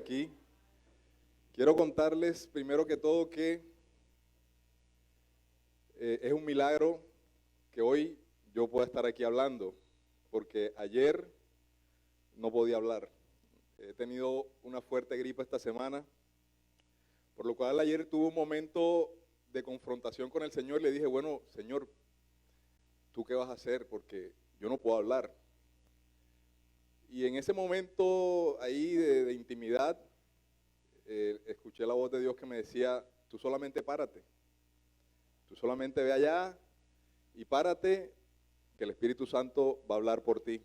aquí. Quiero contarles primero que todo que es un milagro que hoy yo pueda estar aquí hablando, porque ayer no podía hablar. He tenido una fuerte gripe esta semana, por lo cual ayer tuve un momento de confrontación con el Señor. Le dije, bueno, Señor, ¿tú qué vas a hacer? Porque yo no puedo hablar. Y en ese momento ahí de intimidad, escuché la voz de Dios que me decía, tú solamente párate. Tú solamente ve allá y párate, que el Espíritu Santo va a hablar por ti.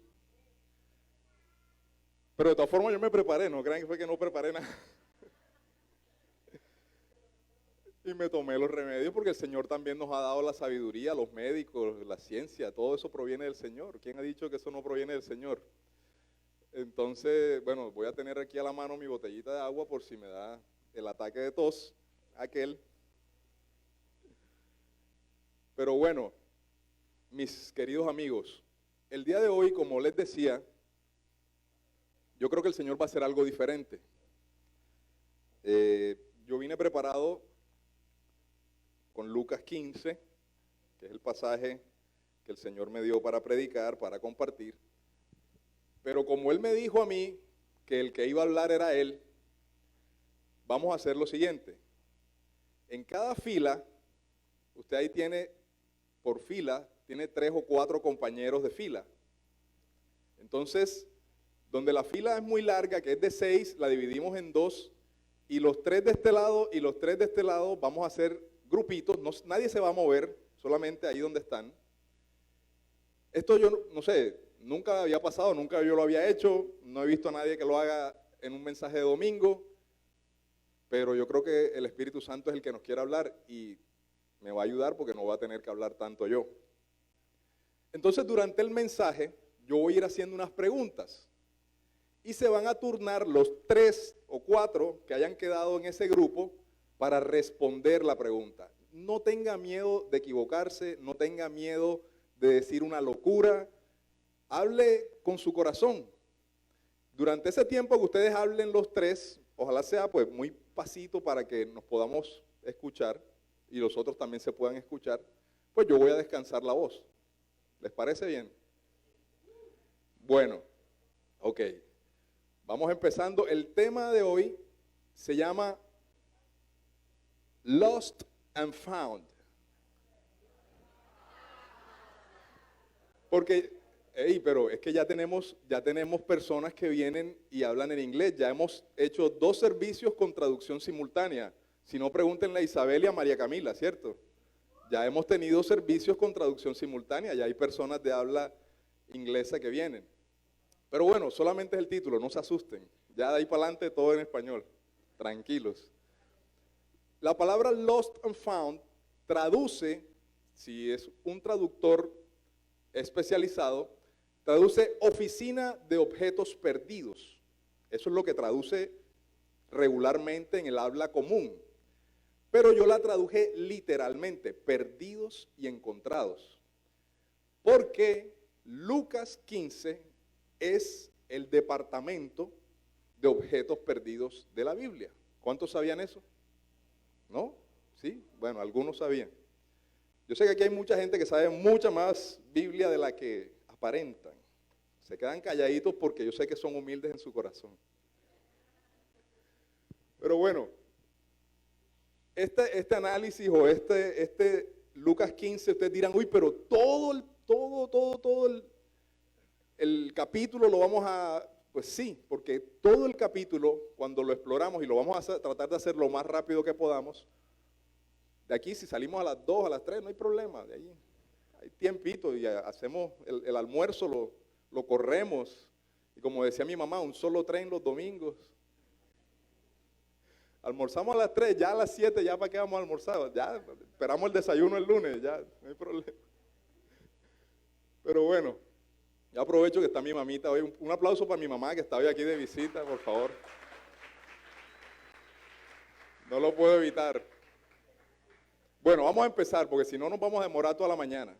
Pero de todas formas yo me preparé, no crean que fue que no preparé nada. Y me tomé los remedios porque el Señor también nos ha dado la sabiduría, los médicos, la ciencia, todo eso proviene del Señor. ¿Quién ha dicho que eso no proviene del Señor? Entonces, bueno, voy a tener aquí a la mano mi botellita de agua por si me da el ataque de tos, aquel. Pero bueno, mis queridos amigos, el día de hoy, como les decía, yo creo que el Señor va a hacer algo diferente. Yo vine preparado con Lucas 15, que es el pasaje que el Señor me dio para predicar, para compartir. Pero como Él me dijo a mí que el que iba a hablar era Él, vamos a hacer lo siguiente. En cada fila, usted ahí tiene, por fila, tiene 3 o 4 compañeros de fila. Entonces, donde la fila es muy larga, que es de 6, la dividimos en 2, y los 3 de este lado y los 3 de este lado vamos a hacer grupitos, nadie se va a mover, solamente ahí donde están. Esto yo no sé, nunca había pasado, nunca yo lo había hecho, no he visto a nadie que lo haga en un mensaje de domingo, pero yo creo que el Espíritu Santo es el que nos quiere hablar y me va a ayudar porque no voy a tener que hablar tanto yo. Entonces, durante el mensaje, yo voy a ir haciendo unas preguntas y se van a turnar los 3 o 4 que hayan quedado en ese grupo para responder la pregunta. No tenga miedo de equivocarse, no tenga miedo de decir una locura, hable con su corazón. Durante ese tiempo que ustedes hablen los 3, ojalá sea pues muy pasito para que nos podamos escuchar y los otros también se puedan escuchar, pues yo voy a descansar la voz. ¿Les parece bien? Bueno, ok. Vamos empezando. El tema de hoy se llama Lost and Found. Porque, pero es que ya tenemos personas que vienen y hablan en inglés. Ya hemos hecho 2 servicios con traducción simultánea. Si no, pregúntenle a Isabel y a María Camila, ¿cierto? Ya hemos tenido servicios con traducción simultánea. Ya hay personas de habla inglesa que vienen. Pero bueno, solamente es el título, no se asusten. Ya de ahí para adelante todo en español. Tranquilos. La palabra lost and found traduce, si es un traductor especializado, traduce oficina de objetos perdidos. Eso es lo que traduce regularmente en el habla común. Pero yo la traduje literalmente, perdidos y encontrados. Porque Lucas 15 es el departamento de objetos perdidos de la Biblia. ¿Cuántos sabían eso? ¿No? ¿Sí? Bueno, algunos sabían. Yo sé que aquí hay mucha gente que sabe mucha más Biblia de la que aparentan. Se quedan calladitos porque yo sé que son humildes en su corazón. Pero bueno, este análisis o este Lucas 15, ustedes dirán, uy, pero todo el capítulo lo vamos a... Pues sí, porque todo el capítulo, cuando lo exploramos y lo vamos a tratar de hacer lo más rápido que podamos, de aquí si salimos a las 2, a las 3, no hay problema, de ahí hay tiempito y hacemos el almuerzo, lo corremos. Y como decía mi mamá, un solo tren los domingos. Almorzamos a las 3, ya a las 7, ya para qué vamos a almorzar, ya esperamos el desayuno el lunes, ya no hay problema. Pero bueno. Yo aprovecho que está mi mamita hoy. Un aplauso para mi mamá que está hoy aquí de visita, por favor. No lo puedo evitar. Bueno, vamos a empezar porque si no nos vamos a demorar toda la mañana.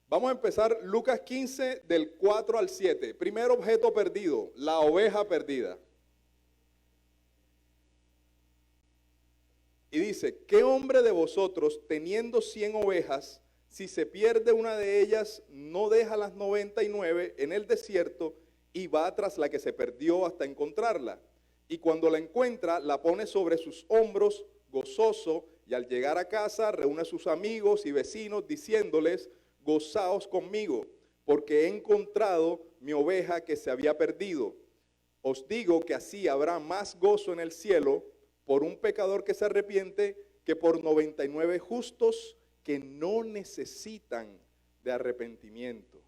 Vamos a empezar Lucas 15 del 4 al 7. Primer objeto perdido, la oveja perdida. Y dice, ¿qué hombre de vosotros, teniendo 100 ovejas, si se pierde una de ellas, no deja las 99 en el desierto y va tras la que se perdió hasta encontrarla? Y cuando la encuentra, la pone sobre sus hombros gozoso, y al llegar a casa reúne a sus amigos y vecinos diciéndoles, gozaos conmigo, porque he encontrado mi oveja que se había perdido. Os digo que así habrá más gozo en el cielo por un pecador que se arrepiente que por 99 justos que no necesitan de arrepentimiento.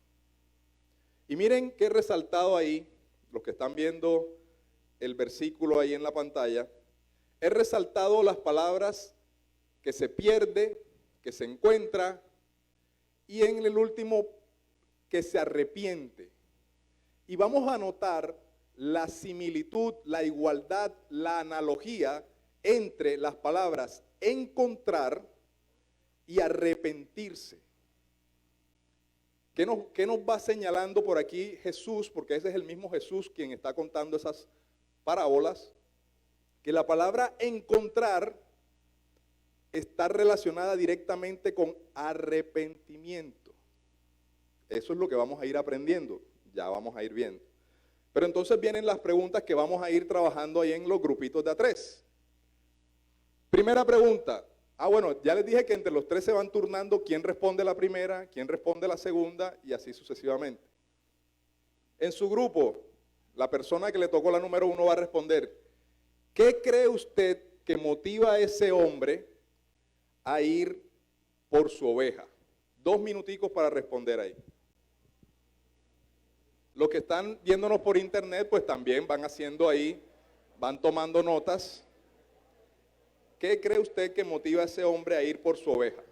Y miren qué resaltado ahí, los que están viendo el versículo ahí en la pantalla, he resaltado las palabras que se pierde, que se encuentra, y en el último, que se arrepiente. Y vamos a notar la similitud, la igualdad, la analogía entre las palabras encontrar y arrepentirse. ¿Qué nos va señalando por aquí Jesús? Porque ese es el mismo Jesús quien está contando esas parábolas. Que la palabra encontrar está relacionada directamente con arrepentimiento. Eso es lo que vamos a ir aprendiendo, ya vamos a ir viendo. Pero entonces vienen las preguntas que vamos a ir trabajando ahí en los grupitos de a tres. Primera pregunta. Bueno, ya les dije que entre los tres se van turnando quién responde la primera, quién responde la segunda y así sucesivamente. En su grupo, la persona que le tocó la número 1 va a responder, ¿qué cree usted que motiva a ese hombre a ir por su oveja? 2 minuticos para responder ahí. Los que están viéndonos por internet, pues también van haciendo ahí, van tomando notas. ¿Qué cree usted que motiva a ese hombre a ir por su oveja?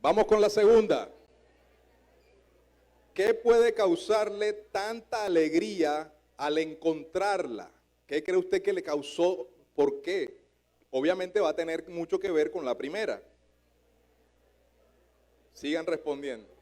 Vamos con la segunda. ¿Qué puede causarle tanta alegría al encontrarla? ¿Qué cree usted que le causó? ¿Por qué? Obviamente va a tener mucho que ver con la primera. Sigan respondiendo.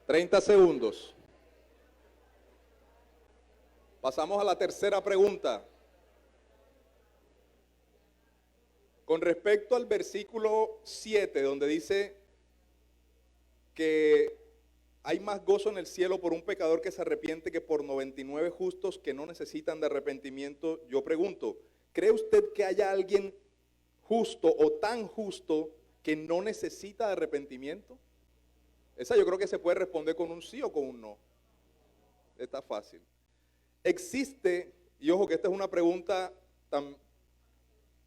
$30 segundos. Pasamos a la tercera pregunta. Con respecto al versículo 7, donde dice que hay más gozo en el cielo por un pecador que se arrepiente que por 99 justos que no necesitan de arrepentimiento, yo pregunto, ¿cree usted que haya alguien justo o tan justo que no necesita de arrepentimiento? Esa yo creo que se puede responder con un sí o con un no. Está fácil. Existe, y ojo que esta es una pregunta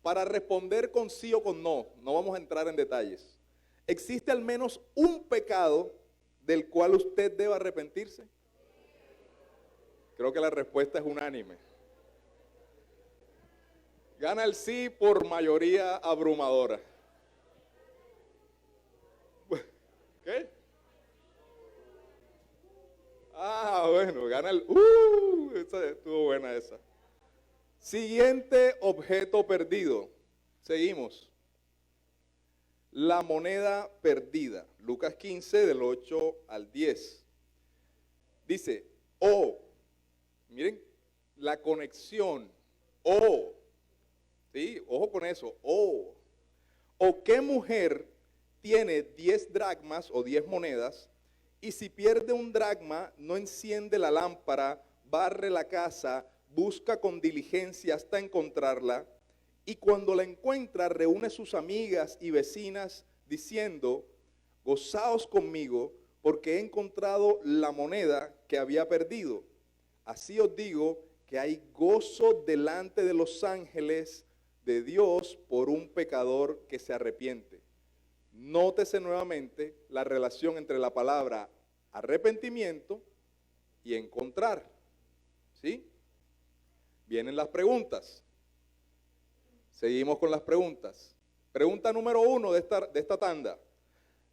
para responder con sí o con no, no vamos a entrar en detalles. ¿Existe al menos un pecado del cual usted deba arrepentirse? Creo que la respuesta es unánime. Gana el sí por mayoría abrumadora. ¿Qué? Bueno, gana el... esa estuvo buena esa. Siguiente objeto perdido. Seguimos. La moneda perdida. Lucas 15, del 8 al 10. Dice, miren, la conexión, ¿sí? Ojo con eso, o qué mujer tiene 10 dracmas o 10 monedas, y si pierde un dracma, no enciende la lámpara, barre la casa, busca con diligencia hasta encontrarla, y cuando la encuentra, reúne sus amigas y vecinas, diciendo, gozaos conmigo, porque he encontrado la moneda que había perdido. Así os digo que hay gozo delante de los ángeles de Dios por un pecador que se arrepiente. Nótese nuevamente la relación entre la palabra arrepentimiento y encontrar. ¿Sí? Vienen las preguntas. Seguimos con las preguntas. Pregunta número 1 de esta tanda.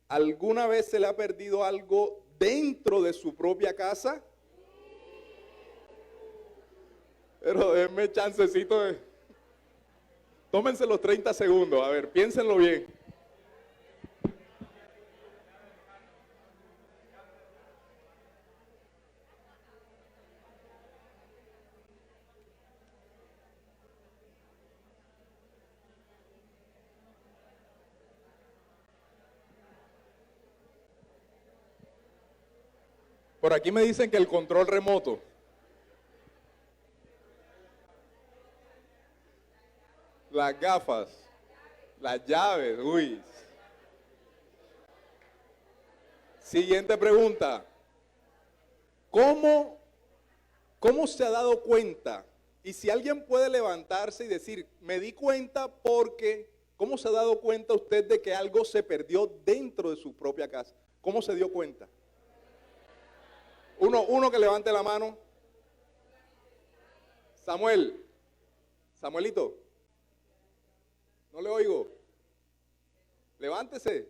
¿Alguna vez se le ha perdido algo dentro de su propia casa? Pero denme chancecito de... Tómense los 30 segundos, a ver, piénsenlo bien. Por aquí me dicen que el control remoto. Las gafas, las llaves, uy. Siguiente pregunta. ¿Cómo se ha dado cuenta? Y si alguien puede levantarse y decir, me di cuenta porque, ¿cómo se ha dado cuenta usted de que algo se perdió dentro de su propia casa? ¿Cómo se dio cuenta? Uno que levante la mano. Samuelito. No le oigo. Levántese.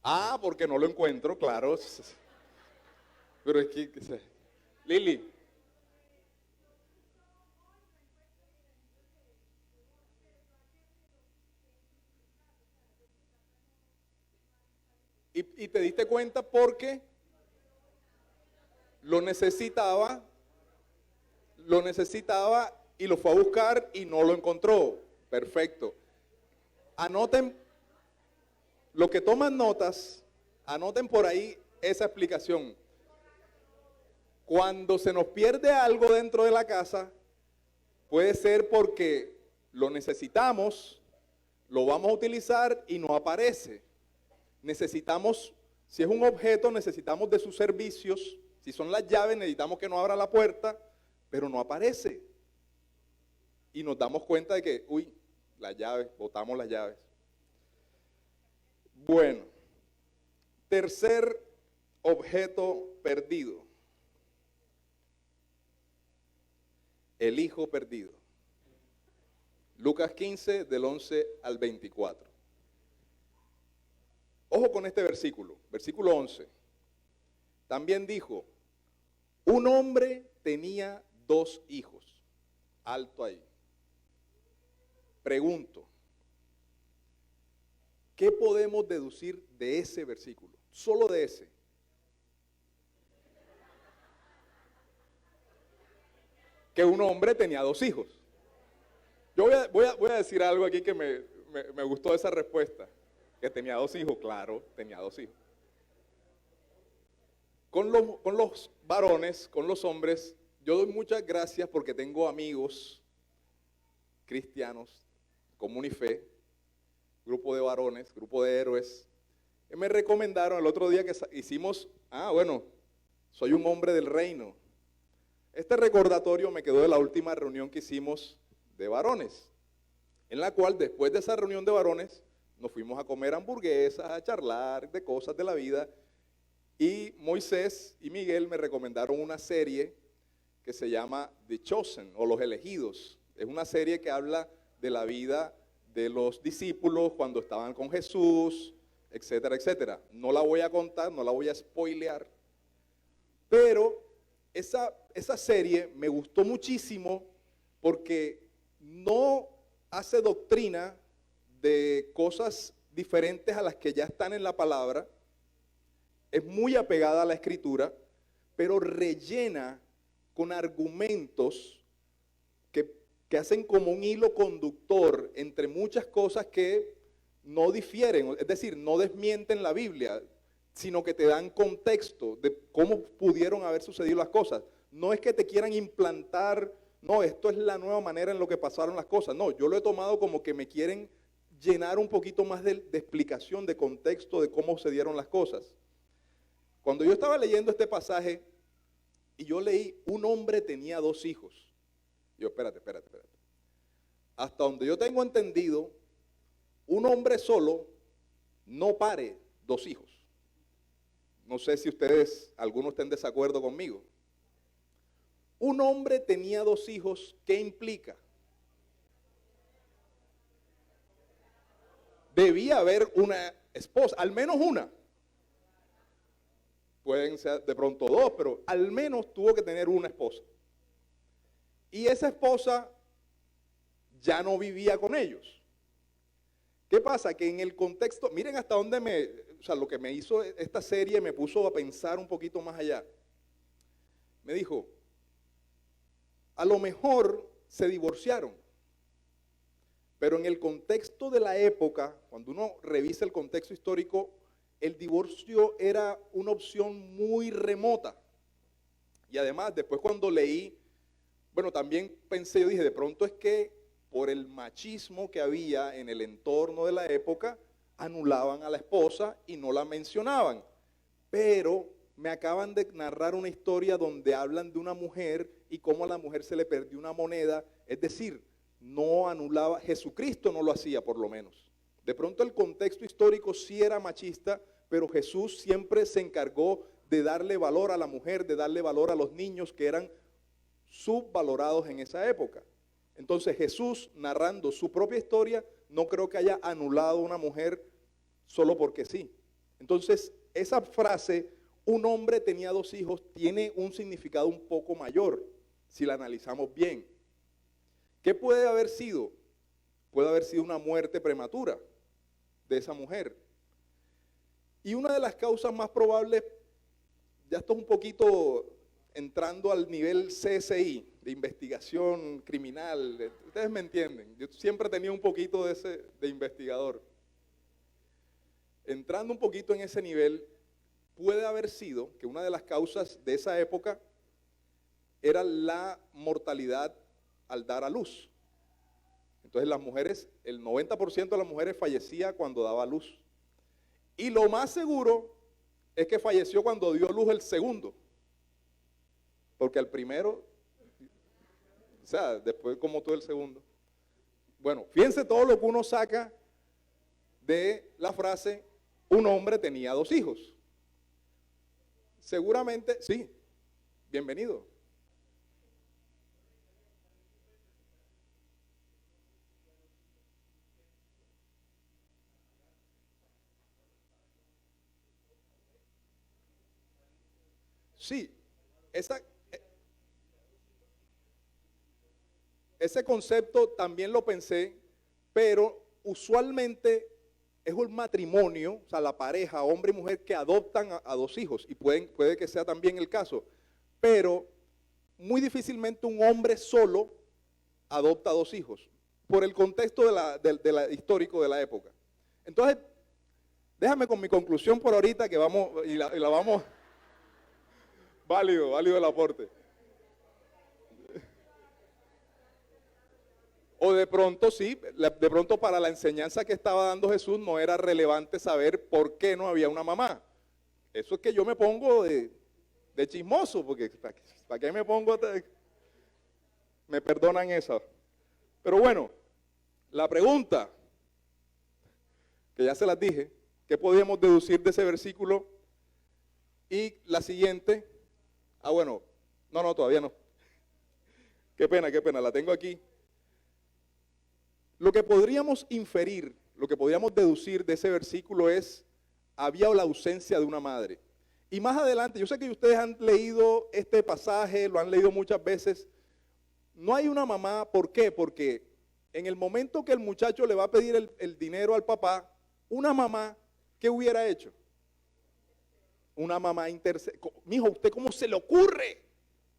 Ah, porque no lo encuentro, claro. Pero es que Lili. Y te diste cuenta porque lo necesitaba y lo fue a buscar y no lo encontró. Perfecto. Anoten, los que toman notas, anoten por ahí esa explicación. Cuando se nos pierde algo dentro de la casa, puede ser porque lo necesitamos, lo vamos a utilizar y no aparece. Necesitamos, si es un objeto, necesitamos de sus servicios. Si son las llaves, necesitamos que nos abra la puerta, pero no aparece. Y nos damos cuenta de que, uy, las llaves, botamos las llaves. Bueno, tercer objeto perdido. El hijo perdido. Lucas 15, del 11 al 24. Ojo con este versículo, versículo 11. También dijo, un hombre tenía 2 hijos. Alto ahí. Pregunto, ¿qué podemos deducir de ese versículo? Solo de ese. Que un hombre tenía 2 hijos. Yo voy a decir algo aquí que me gustó esa respuesta. Que tenía 2 hijos, claro, tenía 2 hijos. Con los varones, con los hombres, yo doy muchas gracias porque tengo amigos cristianos, Comunife, grupo de varones, grupo de héroes, que me recomendaron el otro día que hicimos, soy un hombre del reino. Este recordatorio me quedó de la última reunión que hicimos de varones, en la cual después de esa reunión de varones, nos fuimos a comer hamburguesas, a charlar de cosas de la vida, y Moisés y Miguel me recomendaron una serie que se llama The Chosen, o Los Elegidos. Es una serie que habla de la vida de los discípulos cuando estaban con Jesús, etcétera, etcétera. No la voy a contar, no la voy a spoilear, pero esa serie me gustó muchísimo porque no hace doctrina de cosas diferentes a las que ya están en la palabra, es muy apegada a la escritura, pero rellena con argumentos que hacen como un hilo conductor entre muchas cosas que no difieren, es decir, no desmienten la Biblia, sino que te dan contexto de cómo pudieron haber sucedido las cosas. No es que te quieran implantar, no, esto es la nueva manera en lo que pasaron las cosas, no, yo lo he tomado como que me quieren llenar un poquito más de explicación, de contexto, de cómo se dieron las cosas. Cuando yo estaba leyendo este pasaje, y yo leí, un hombre tenía 2 hijos. Yo, espérate. Hasta donde yo tengo entendido, un hombre solo no pare 2 hijos. No sé si ustedes, algunos estén en desacuerdo conmigo. Un hombre tenía 2 hijos, ¿qué implica? Debía haber una esposa, al menos una. Pueden ser de pronto 2, pero al menos tuvo que tener una esposa. Y esa esposa ya no vivía con ellos. ¿Qué pasa? Que en el contexto, miren hasta dónde lo que me hizo esta serie me puso a pensar un poquito más allá. Me dijo, a lo mejor se divorciaron, pero en el contexto de la época, cuando uno revisa el contexto histórico, el divorcio era una opción muy remota. Y además, después cuando leí, bueno, también pensé, yo dije, de pronto es que por el machismo que había en el entorno de la época, anulaban a la esposa y no la mencionaban. Pero me acaban de narrar una historia donde hablan de una mujer y cómo a la mujer se le perdió una moneda, es decir, no anulaba, Jesucristo no lo hacía por lo menos. De pronto el contexto histórico sí era machista, pero Jesús siempre se encargó de darle valor a la mujer, de darle valor a los niños que eran subvalorados en esa época. Entonces Jesús, narrando su propia historia, no creo que haya anulado a una mujer solo porque sí. Entonces esa frase, un hombre tenía 2 hijos, tiene un significado un poco mayor, si la analizamos bien. ¿Qué puede haber sido? Puede haber sido una muerte prematura de esa mujer. Y una de las causas más probables, ya esto es un poquito entrando al nivel CSI, de investigación criminal, ustedes me entienden, yo siempre he tenido un poquito de investigador. Entrando un poquito en ese nivel, puede haber sido que una de las causas de esa época era la mortalidad al dar a luz. Entonces las mujeres, el 90% de las mujeres fallecía cuando daba a luz. Y lo más seguro es que falleció cuando dio a luz el segundo. Porque al primero, o sea, después como todo el segundo. Bueno, fíjense todo lo que uno saca de la frase, un hombre tenía 2 hijos. Seguramente, sí, bienvenido. Sí, ese concepto también lo pensé, pero usualmente es un matrimonio, o sea, la pareja, hombre y mujer, que adoptan a 2 hijos, y puede que sea también el caso, pero muy difícilmente un hombre solo adopta a 2 hijos, por el contexto histórico de la época. Entonces, déjame con mi conclusión por ahorita, que vamos, y la vamos, válido el aporte. O de pronto sí, de pronto para la enseñanza que estaba dando Jesús no era relevante saber por qué no había una mamá. Eso es que yo me pongo de chismoso, porque ¿para qué me pongo? Me perdonan eso. Pero bueno, la pregunta, que ya se las dije, ¿qué podíamos deducir de ese versículo? Y la siguiente, bueno, no, todavía no. Qué pena, la tengo aquí. Lo que podríamos inferir, lo que podríamos deducir de ese versículo es, había la ausencia de una madre. Y más adelante, yo sé que ustedes han leído este pasaje, lo han leído muchas veces, no hay una mamá, ¿por qué? Porque en el momento que el muchacho le va a pedir el dinero al papá, una mamá, ¿qué hubiera hecho? Una mamá mijo, ¿usted cómo se le ocurre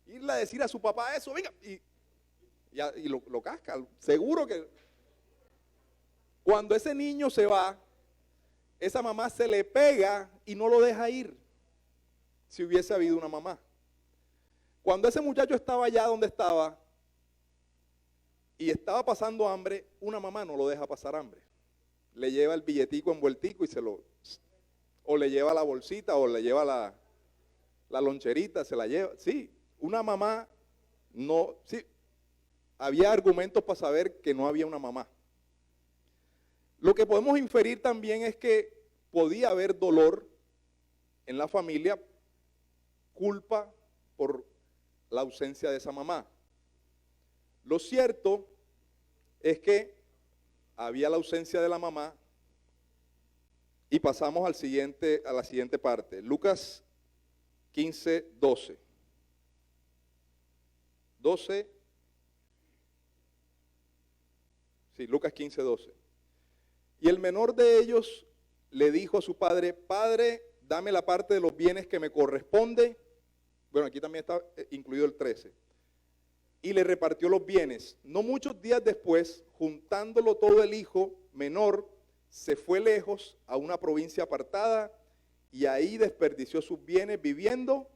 irle a decir a su papá eso? Venga, y lo casca, seguro que... Cuando ese niño se va, esa mamá se le pega y no lo deja ir, si hubiese habido una mamá. Cuando ese muchacho estaba allá donde estaba y estaba pasando hambre, una mamá no lo deja pasar hambre. le lleva el billetico envueltico y o le lleva la bolsita, o le lleva la loncherita, se la lleva. Sí, una mamá no, sí, había argumentos para saber que no había una mamá. Lo que podemos inferir también es que podía haber dolor en la familia, culpa por la ausencia de esa mamá. Lo cierto es que había la ausencia de la mamá y pasamos a la siguiente parte. Lucas 15, 12. 12. Sí, Lucas 15, 12. Y el menor de ellos le dijo a su padre: Padre, dame la parte de los bienes que me corresponde. Bueno, aquí también está incluido el 13. Y le repartió los bienes. No muchos días después, juntándolo todo, el hijo menor se fue lejos a una provincia apartada y ahí desperdició sus bienes viviendo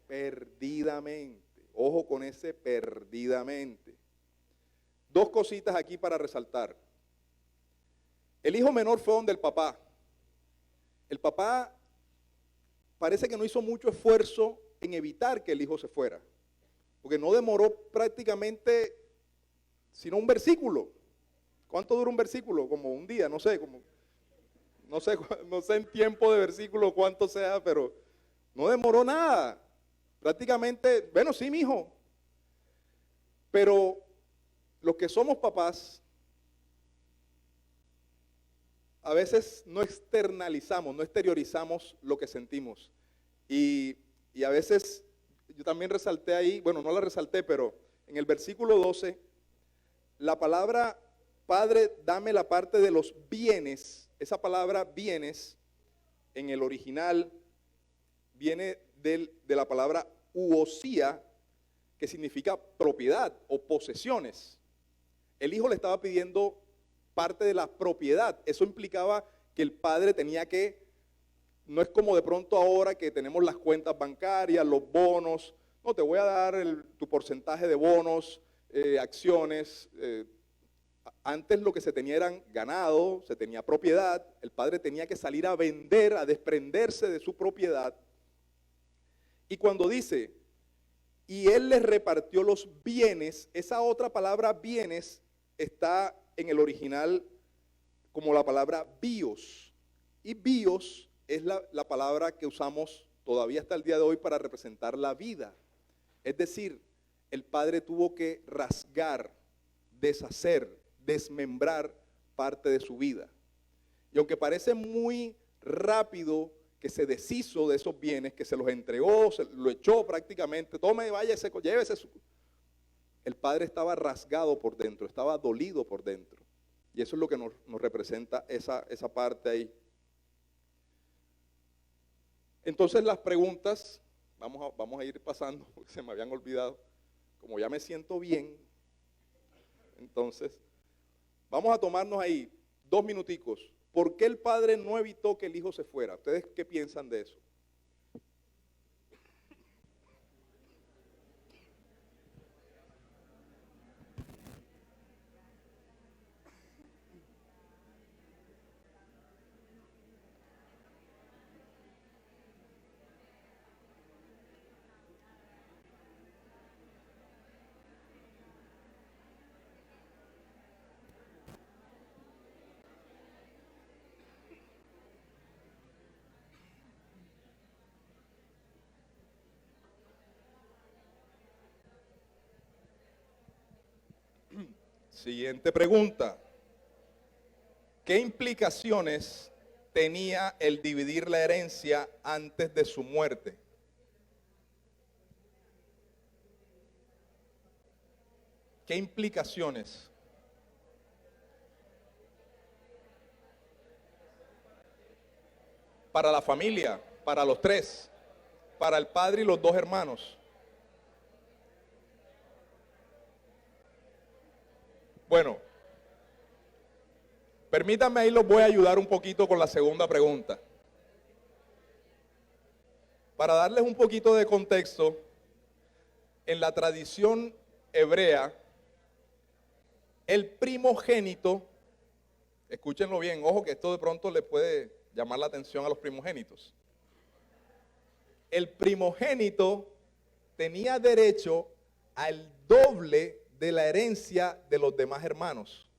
perdidamente. Ojo con ese perdidamente. Dos cositas aquí para resaltar. El hijo menor fue donde el papá. El papá parece que no hizo mucho esfuerzo en evitar que el hijo se fuera, porque no demoró prácticamente sino un versículo. ¿Cuánto dura un versículo? Como un día, no sé no sé en tiempo de versículo cuánto sea, pero no demoró nada. Prácticamente, bueno, sí, mi hijo. Pero los que somos papás, a veces no externalizamos, no exteriorizamos lo que sentimos. Y a veces, yo también resalté ahí, bueno, no la resalté, pero en el versículo 12, la palabra Padre, dame la parte de los bienes. Esa palabra bienes, en el original, viene de la palabra uosía, que significa propiedad o posesiones. El hijo le estaba pidiendo parte de la propiedad. Eso implicaba que el padre tenía que, no es como de pronto ahora que tenemos las cuentas bancarias, los bonos, no, te voy a dar tu porcentaje de bonos, acciones. Antes lo que se tenía eran ganado, se tenía propiedad, el padre tenía que salir a vender, a desprenderse de su propiedad. Y cuando dice, y él les repartió los bienes, esa otra palabra bienes está en el original como la palabra bios. Y bios es la palabra que usamos todavía hasta el día de hoy para representar la vida. Es decir, el padre tuvo que rasgar, deshacer, desmembrar parte de su vida. Y aunque parece muy rápido que se deshizo de esos bienes, que se los entregó, se lo echó prácticamente, tome, váyase, llévese. El padre estaba rasgado por dentro, estaba dolido por dentro. Y eso es lo que nos representa esa parte ahí. Entonces las preguntas, vamos a ir pasando, porque se me habían olvidado. Como ya me siento bien, entonces, vamos a tomarnos ahí 2 minuticos. ¿Por qué el padre no evitó que el hijo se fuera? ¿Ustedes qué piensan de eso? Siguiente pregunta. ¿Qué implicaciones tenía el dividir la herencia antes de su muerte? ¿Qué implicaciones? Para la familia, para los tres, para el padre y los 2 hermanos. Bueno, permítanme, ahí los voy a ayudar un poquito con la segunda pregunta. Para darles un poquito de contexto, en la tradición hebrea, el primogénito Escúchenlo bien, ojo que esto de pronto le puede llamar la atención a los primogénitos. El primogénito tenía derecho al doble de la herencia de los demás hermanos.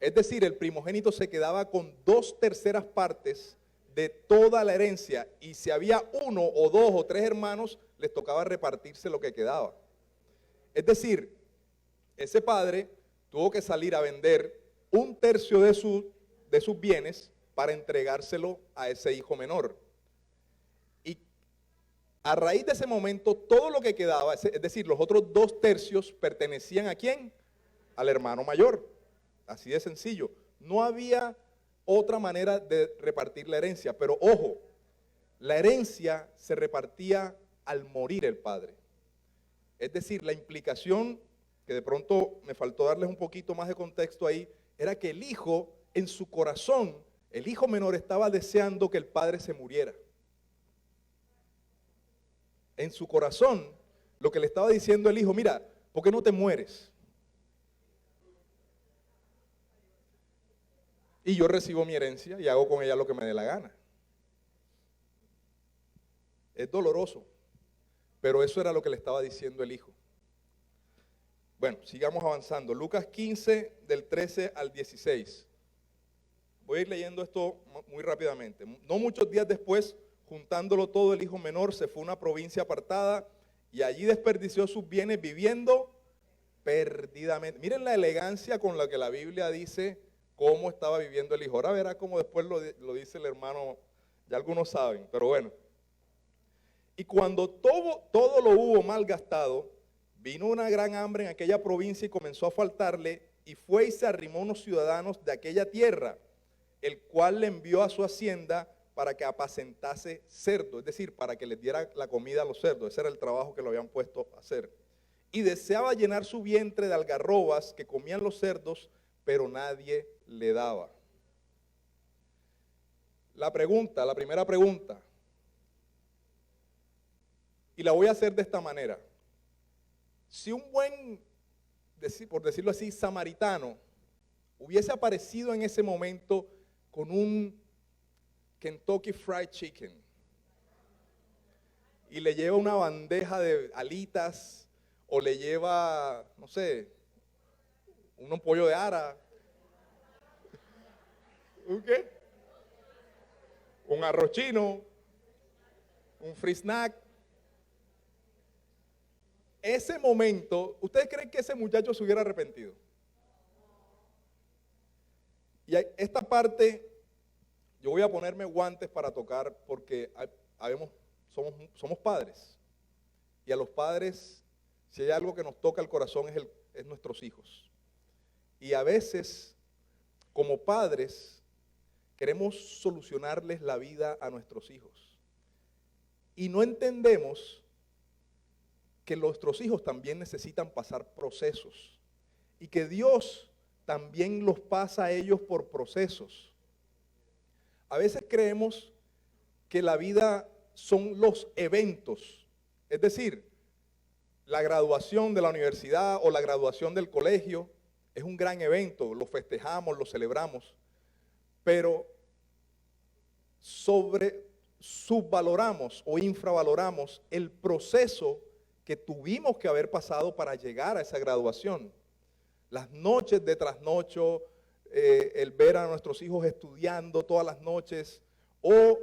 Es decir, el primogénito se quedaba con 2/3 partes de toda la herencia, y si había 1 o 2 o 3 hermanos, les tocaba repartirse lo que quedaba. Es decir, ese padre tuvo que salir a vender 1/3 de sus bienes para entregárselo a ese hijo menor. Y a raíz de ese momento, todo lo que quedaba, es decir, los otros 2/3 pertenecían ¿a quién? Al hermano mayor. Así de sencillo. No había otra manera de repartir la herencia, pero ojo, la herencia se repartía al morir el padre. Es decir, la implicación, que de pronto me faltó darles un poquito más de contexto ahí, era que el hijo, en su corazón, el hijo menor estaba deseando que el padre se muriera. En su corazón, lo que le estaba diciendo el hijo, mira, ¿por qué no te mueres? Y yo recibo mi herencia y hago con ella lo que me dé la gana. Es doloroso, pero eso era lo que le estaba diciendo el hijo. Bueno, sigamos avanzando. Lucas 15, del 13 al 16. Voy a ir leyendo esto muy rápidamente. No muchos días después, juntándolo todo, el hijo menor se fue a una provincia apartada y allí desperdició sus bienes viviendo perdidamente. Miren la elegancia con la que la Biblia dice cómo estaba viviendo el hijo. Ahora verá cómo después lo dice el hermano, ya algunos saben, pero bueno. Y cuando todo lo hubo malgastado, vino una gran hambre en aquella provincia y comenzó a faltarle, y fue y se arrimó a unos ciudadanos de aquella tierra, el cual le envió a su hacienda para que apacentase cerdos, es decir, para que les diera la comida a los cerdos. Ese era el trabajo que lo habían puesto a hacer. Y deseaba llenar su vientre de algarrobas que comían los cerdos, pero nadie le daba. La primera pregunta, y la voy a hacer de esta manera. Si un buen, por decirlo así, samaritano, hubiese aparecido en ese momento con un Kentucky Fried Chicken y le lleva una bandeja de alitas o le lleva, no sé, un pollo de ara, ¿un qué? Un arroz chino, un free snack. Ese momento, ¿ustedes creen que ese muchacho se hubiera arrepentido? Y esta parte, yo voy a ponerme guantes para tocar porque somos padres. Y a los padres, si hay algo que nos toca el corazón es nuestros hijos. Y a veces, como padres, queremos solucionarles la vida a nuestros hijos. Y no entendemos que nuestros hijos también necesitan pasar procesos y que Dios también los pasa a ellos por procesos. A veces creemos que la vida son los eventos, es decir, la graduación de la universidad o la graduación del colegio es un gran evento, lo festejamos, lo celebramos, pero subvaloramos o infravaloramos el proceso que tuvimos que haber pasado para llegar a esa graduación. Las noches de trasnocho, el ver a nuestros hijos estudiando todas las noches, o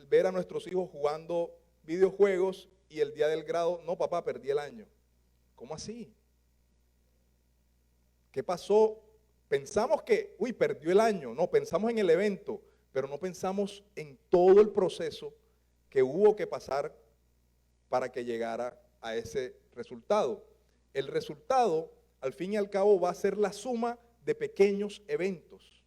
ver a nuestros hijos jugando videojuegos y el día del grado, no papá, perdí el año. ¿Cómo así? ¿Qué pasó? Pensamos que, perdió el año. No, pensamos en el evento, pero no pensamos en todo el proceso que hubo que pasar para que llegara a ese resultado. El resultado, al fin y al cabo, va a ser la suma de pequeños eventos,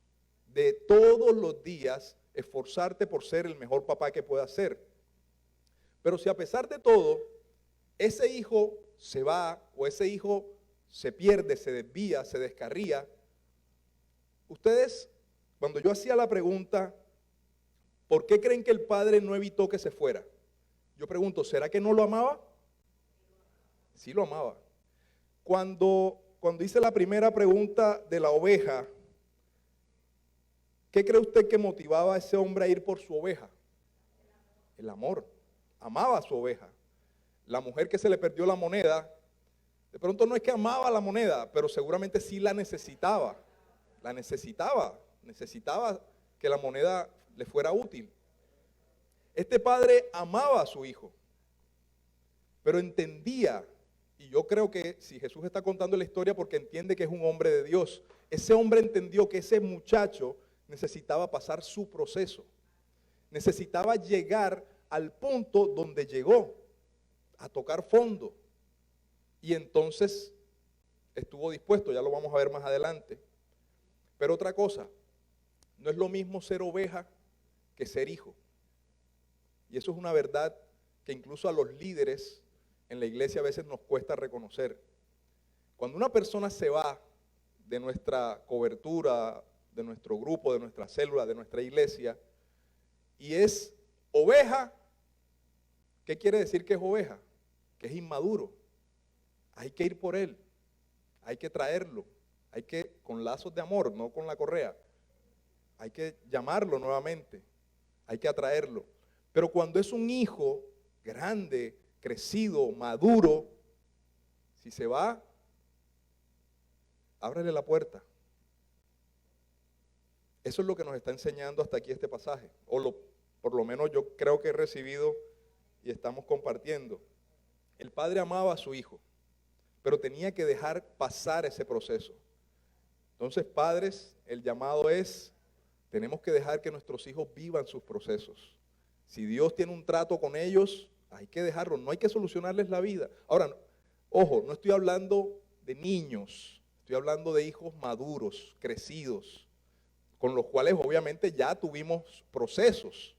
de todos los días esforzarte por ser el mejor papá que puedas ser. Pero si a pesar de todo, ese hijo se va o ese hijo se pierde, se desvía, se descarría, ustedes, cuando yo hacía la pregunta, ¿por qué creen que el padre no evitó que se fuera? Yo pregunto, ¿será que no lo amaba? Sí lo amaba. Cuando hice la primera pregunta de la oveja, ¿Qué cree usted que motivaba a ese hombre a ir por su oveja? El amor. Amaba a su oveja. La mujer que se le perdió la moneda, de pronto no es que amaba la moneda, pero seguramente sí la necesitaba. La necesitaba. Necesitaba que la moneda le fuera útil. Este padre amaba a su hijo, pero entendía, y yo creo que si Jesús está contando la historia porque entiende que es un hombre de Dios, ese hombre entendió que ese muchacho necesitaba pasar su proceso, necesitaba llegar al punto donde llegó, a tocar fondo, y entonces estuvo dispuesto, ya lo vamos a ver más adelante. Pero otra cosa, no es lo mismo ser oveja que ser hijo. Y eso es una verdad que incluso a los líderes en la iglesia a veces nos cuesta reconocer. Cuando una persona se va de nuestra cobertura, de nuestro grupo, de nuestra célula, de nuestra iglesia, y es oveja, ¿qué quiere decir que es oveja? Que es inmaduro. Hay que ir por él, hay que traerlo, hay que, con lazos de amor, no con la correa, hay que llamarlo nuevamente, hay que atraerlo. Pero cuando es un hijo grande, crecido, maduro, si se va, ábrele la puerta. Eso es lo que nos está enseñando hasta aquí este pasaje, por lo menos yo creo que he recibido y estamos compartiendo. El padre amaba a su hijo, pero tenía que dejar pasar ese proceso. Entonces, padres, el llamado es, tenemos que dejar que nuestros hijos vivan sus procesos. Si Dios tiene un trato con ellos, hay que dejarlo, no hay que solucionarles la vida. Ahora, ojo, no estoy hablando de niños, estoy hablando de hijos maduros, crecidos, con los cuales obviamente ya tuvimos procesos.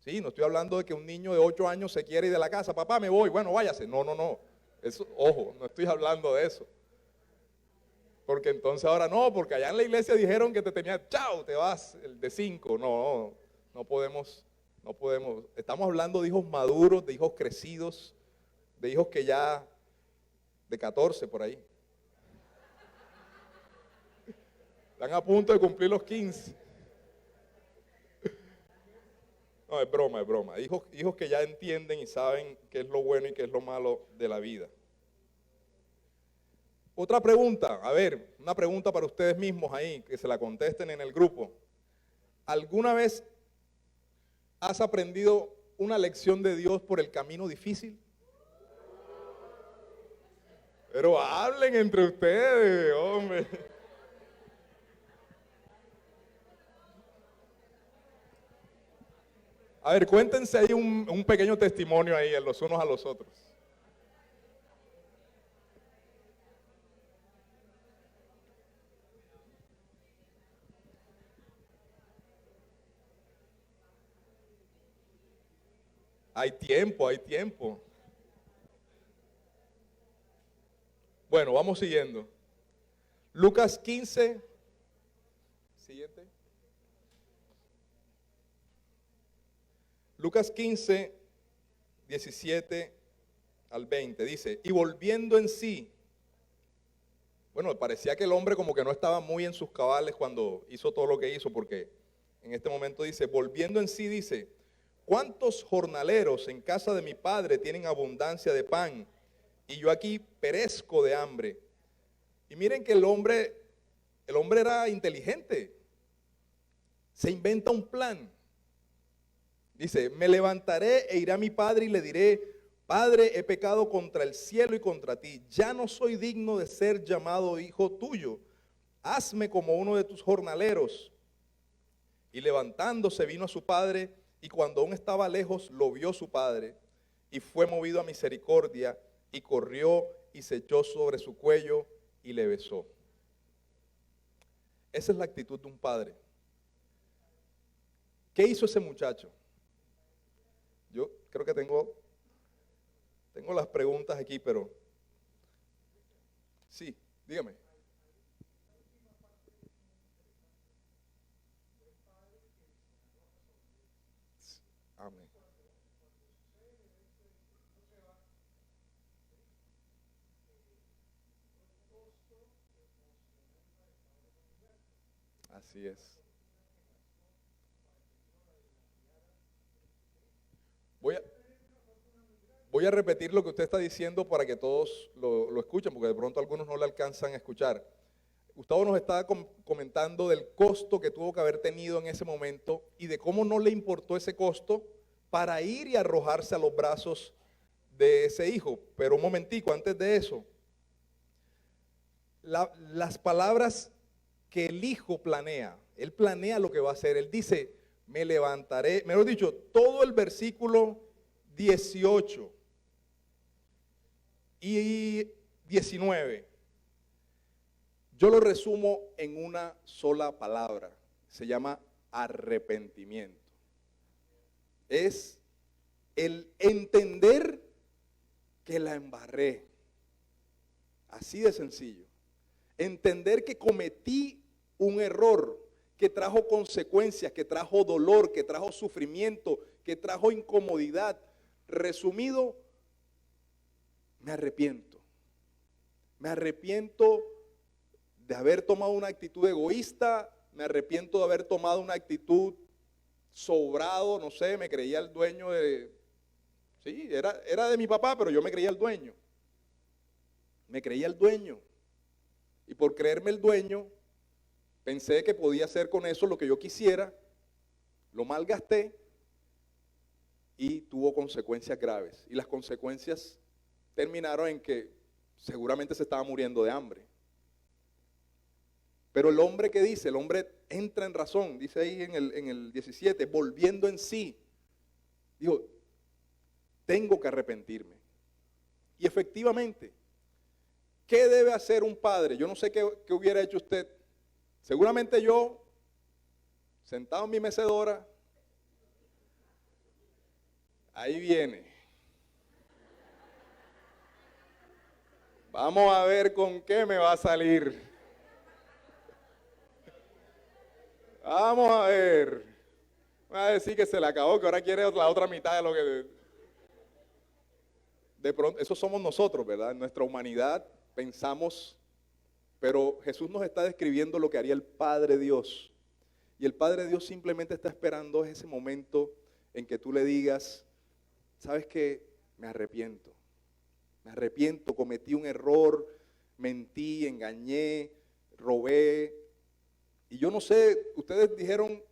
Sí, no estoy hablando de que un niño de 8 años se quiere ir de la casa, papá me voy, bueno váyase, no, eso, ojo, no estoy hablando de eso. Porque entonces ahora no, porque allá en la iglesia dijeron que te tenía, chao, te vas, el de 5, no podemos. No podemos, estamos hablando de hijos maduros, de hijos crecidos, de hijos que ya, de 14 por ahí. Están a punto de cumplir los 15. No, es broma, es broma. Hijos que ya entienden y saben qué es lo bueno y qué es lo malo de la vida. Otra pregunta, a ver, una pregunta para ustedes mismos ahí, que se la contesten en el grupo. ¿Alguna vez has aprendido una lección de Dios por el camino difícil? Pero hablen entre ustedes, hombre. A ver, cuéntense ahí un pequeño testimonio ahí, los unos a los otros. Hay tiempo, hay tiempo. Bueno, vamos siguiendo. Lucas 15. Siguiente. Lucas 15, 17 al 20. Dice, y volviendo en sí. Bueno, parecía que el hombre como que no estaba muy en sus cabales cuando hizo todo lo que hizo, porque en este momento dice, volviendo en sí, dice, ¿cuántos jornaleros en casa de mi padre tienen abundancia de pan? Y yo aquí perezco de hambre. Y miren que el hombre era inteligente. Se inventa un plan. Dice, me levantaré e iré a mi padre y le diré, Padre, he pecado contra el cielo y contra ti. Ya no soy digno de ser llamado hijo tuyo. Hazme como uno de tus jornaleros. Y levantándose vino a su padre, y cuando aún estaba lejos, lo vio su padre, y fue movido a misericordia, y corrió y se echó sobre su cuello y le besó. Esa es la actitud de un padre. ¿Qué hizo ese muchacho? Yo creo que tengo las preguntas aquí, pero sí, dígame. Amén. Así es. Voy a repetir lo que usted está diciendo para que todos lo escuchen, porque de pronto algunos no lo alcanzan a escuchar. Gustavo nos estaba comentando del costo que tuvo que haber tenido en ese momento y de cómo no le importó ese costo para ir y arrojarse a los brazos de ese hijo. Pero un momentico, antes de eso, las palabras que el hijo planea, él planea lo que va a hacer. Él dice, me levantaré, mejor dicho, todo el versículo 18 y 19, yo lo resumo en una sola palabra, se llama arrepentimiento. Es el entender que la embarré, así de sencillo. Entender que cometí un error, que trajo consecuencias, que trajo dolor, que trajo sufrimiento, que trajo incomodidad. Resumido, me arrepiento. Me arrepiento de haber tomado una actitud egoísta, me arrepiento de haber tomado una actitud sobrado, no sé, me creía el dueño de... Sí, era de mi papá, pero yo me creía el dueño. Me creía el dueño. Y por creerme el dueño, pensé que podía hacer con eso lo que yo quisiera, lo malgasté y tuvo consecuencias graves. Y las consecuencias terminaron en que seguramente se estaba muriendo de hambre. Pero el hombre que dice, el hombre entra en razón, dice ahí en el 17, volviendo en sí, dijo, tengo que arrepentirme. Y efectivamente, ¿qué debe hacer un padre? Yo no sé qué hubiera hecho usted. Seguramente yo, sentado en mi mecedora, ahí viene. Vamos a ver con qué me va a salir. Vamos a ver. Va a decir que se le acabó, que ahora quiere la otra mitad de lo que... De pronto, eso somos nosotros, ¿verdad? En nuestra humanidad pensamos, pero Jesús nos está describiendo lo que haría el Padre Dios. Y el Padre Dios simplemente está esperando ese momento en que tú le digas, ¿sabes qué? Me arrepiento, cometí un error, mentí, engañé, robé. Y yo no sé, ustedes dijeron,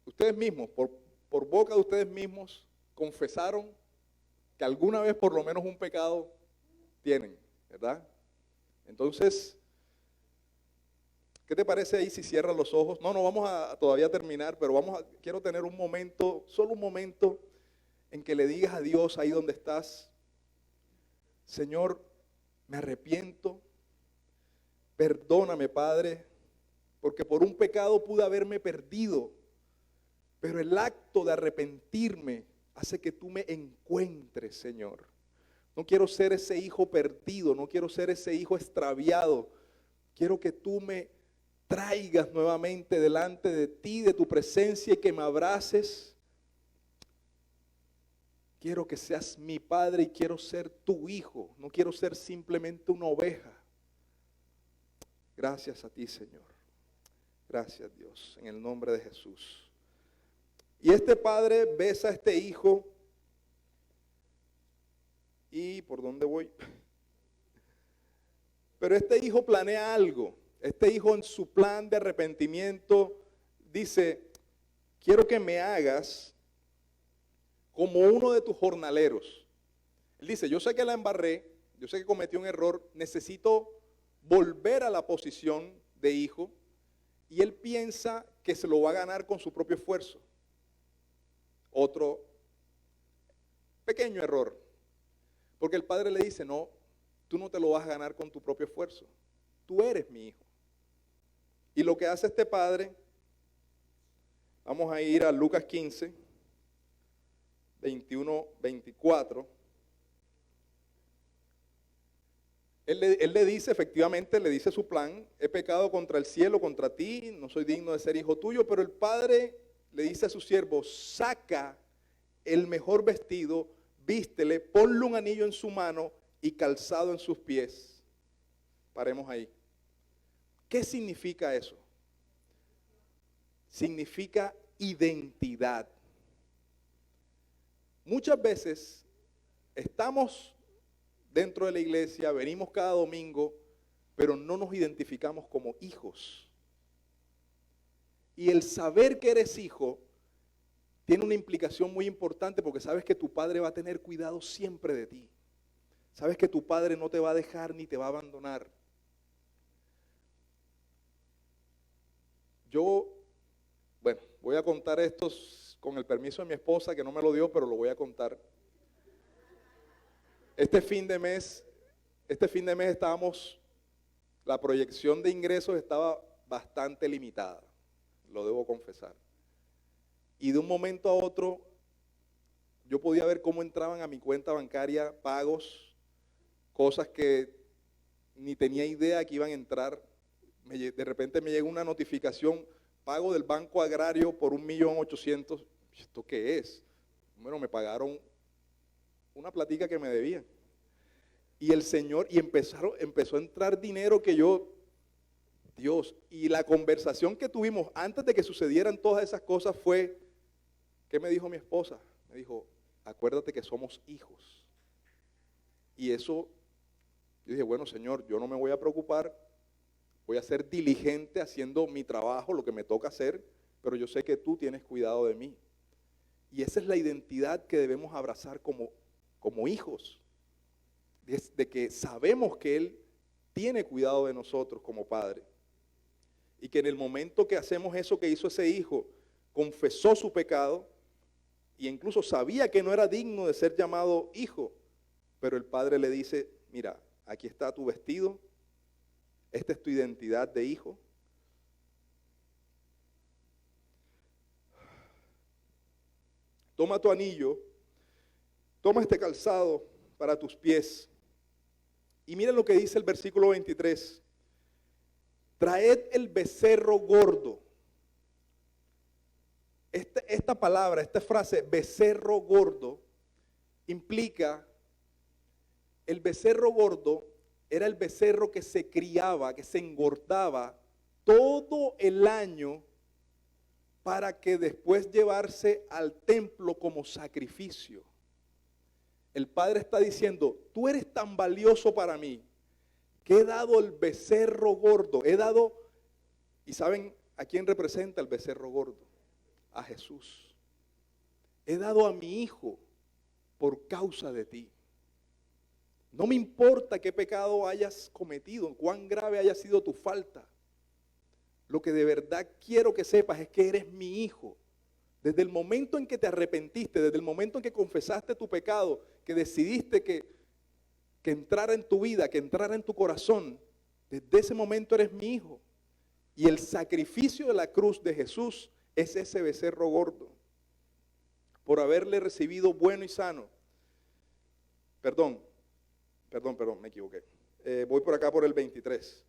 ustedes mismos, por boca de ustedes mismos, confesaron que alguna vez por lo menos un pecado tienen, ¿verdad? Entonces, ¿qué te parece ahí si cierras los ojos? No vamos a todavía terminar, pero quiero tener un momento, solo un momento, en que le digas a Dios ahí donde estás, Señor, me arrepiento, perdóname, Padre, porque por un pecado pude haberme perdido, pero el acto de arrepentirme hace que tú me encuentres, Señor. No quiero ser ese hijo perdido, no quiero ser ese hijo extraviado. Quiero que tú me traigas nuevamente delante de ti, de tu presencia, y que me abraces. Quiero que seas mi padre y quiero ser tu hijo. No quiero ser simplemente una oveja. Gracias a ti, Señor. Gracias, Dios, en el nombre de Jesús. Y este padre besa a este hijo. ¿Y por dónde voy? Pero este hijo planea algo. Este hijo en su plan de arrepentimiento dice, quiero que me hagas como uno de tus jornaleros. Él dice, yo sé que la embarré, yo sé que cometí un error, necesito volver a la posición de hijo. Y él piensa que se lo va a ganar con su propio esfuerzo. Otro pequeño error. Porque el padre le dice, no, tú no te lo vas a ganar con tu propio esfuerzo. Tú eres mi hijo. Y lo que hace este padre, vamos a ir a Lucas 15, 21, 24. Él le dice, efectivamente, le dice su plan, he pecado contra el cielo, contra ti, no soy digno de ser hijo tuyo, pero el padre le dice a su siervo, saca el mejor vestido, vístele, ponle un anillo en su mano y calzado en sus pies. Paremos ahí. ¿Qué significa eso? Significa identidad. Muchas veces estamos dentro de la iglesia, venimos cada domingo, pero no nos identificamos como hijos. Y el saber que eres hijo tiene una implicación muy importante porque sabes que tu padre va a tener cuidado siempre de ti. Sabes que tu padre no te va a dejar ni te va a abandonar. Bueno, voy a contar esto con el permiso de mi esposa, que no me lo dio, pero lo voy a contar. Este fin de mes la proyección de ingresos estaba bastante limitada, lo debo confesar. Y de un momento a otro, yo podía ver cómo entraban a mi cuenta bancaria pagos, cosas que ni tenía idea que iban a entrar. De repente me llegó una notificación, pago del Banco Agrario por 1.800.000. ¿Esto qué es? Bueno, me pagaron una platica que me debían. Y el Señor, empezó a entrar dinero que Dios, y la conversación que tuvimos antes de que sucedieran todas esas cosas fue, ¿qué me dijo mi esposa? Me dijo, acuérdate que somos hijos. Y eso, yo dije, bueno, Señor, yo no me voy a preocupar, voy a ser diligente haciendo mi trabajo, lo que me toca hacer, pero yo sé que tú tienes cuidado de mí. Y esa es la identidad que debemos abrazar como hijos, de que sabemos que Él tiene cuidado de nosotros como Padre. Y que en el momento que hacemos eso que hizo ese hijo, confesó su pecado e incluso sabía que no era digno de ser llamado hijo, pero el Padre le dice, mira, aquí está tu vestido, esta es tu identidad de hijo. Toma tu anillo, toma este calzado para tus pies. Y miren lo que dice el versículo 23. Traed el becerro gordo. Esta palabra, esta frase, becerro gordo, implica, el becerro gordo era el becerro que se criaba, que se engordaba todo el año para que después llevarse al templo como sacrificio. El Padre está diciendo, tú eres tan valioso para mí, que he dado el becerro gordo, ¿y saben a quién representa el becerro gordo? A Jesús. He dado a mi hijo por causa de ti. No me importa qué pecado hayas cometido, cuán grave haya sido tu falta. Lo que de verdad quiero que sepas es que eres mi hijo. Desde el momento en que te arrepentiste, desde el momento en que confesaste tu pecado, que decidiste que entrara en tu vida, que entrara en tu corazón, desde ese momento eres mi hijo. Y el sacrificio de la cruz de Jesús es ese becerro gordo, por haberle recibido bueno y sano. Perdón, me equivoqué. Voy por acá por el 23.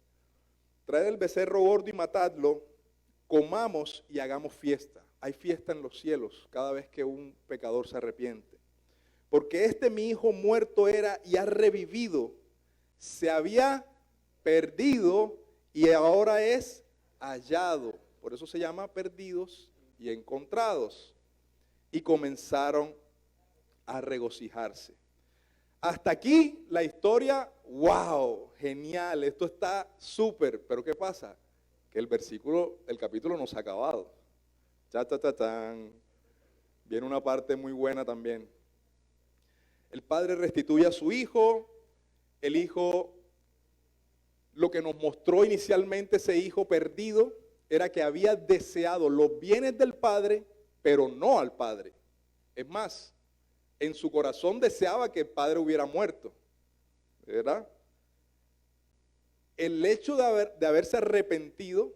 Traed el becerro gordo y matadlo, comamos y hagamos fiesta. Hay fiesta en los cielos cada vez que un pecador se arrepiente. Porque mi hijo muerto era y ha revivido, se había perdido y ahora es hallado. Por eso se llama perdidos y encontrados. Y comenzaron a regocijarse. Hasta aquí la historia, wow, genial, esto está súper. Pero ¿qué pasa? Que el capítulo no se ha acabado. Viene una parte muy buena también. El padre restituye a su hijo. El hijo, lo que nos mostró inicialmente ese hijo perdido, era que había deseado los bienes del padre, pero no al padre. Es más, en su corazón deseaba que el padre hubiera muerto, ¿verdad? El hecho de haberse arrepentido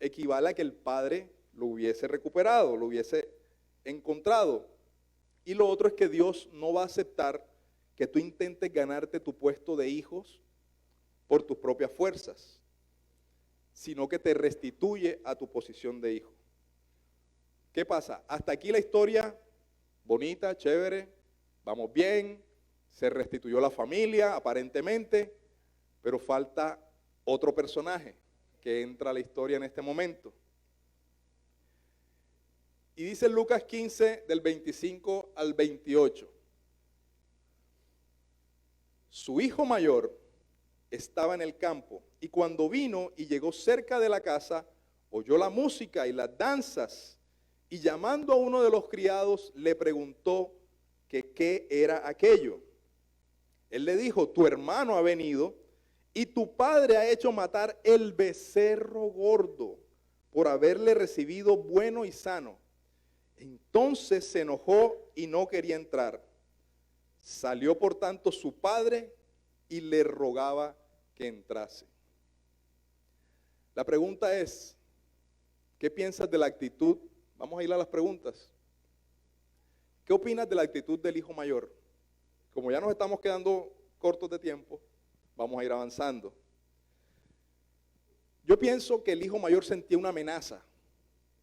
equivale a que el padre lo hubiese recuperado, lo hubiese encontrado. Y lo otro es que Dios no va a aceptar que tú intentes ganarte tu puesto de hijos por tus propias fuerzas, sino que te restituye a tu posición de hijo. ¿Qué pasa? Hasta aquí la historia, bonita, chévere, vamos bien, se restituyó la familia aparentemente, pero falta otro personaje que entra a la historia en este momento. Y dice Lucas 15 del 25 al 28. Su hijo mayor estaba en el campo, y cuando vino y llegó cerca de la casa, oyó la música y las danzas, y llamando a uno de los criados, le preguntó que qué era aquello. Él le dijo: tu hermano ha venido, y tu padre ha hecho matar el becerro gordo, por haberle recibido bueno y sano. Entonces se enojó y no quería entrar. Salió por tanto su padre y le rogaba que entrase. La pregunta es, ¿qué piensas de la actitud? Vamos a ir a las preguntas. ¿Qué opinas de la actitud del hijo mayor? Como ya nos estamos quedando cortos de tiempo, vamos a ir avanzando. Yo pienso que el hijo mayor sentía una amenaza.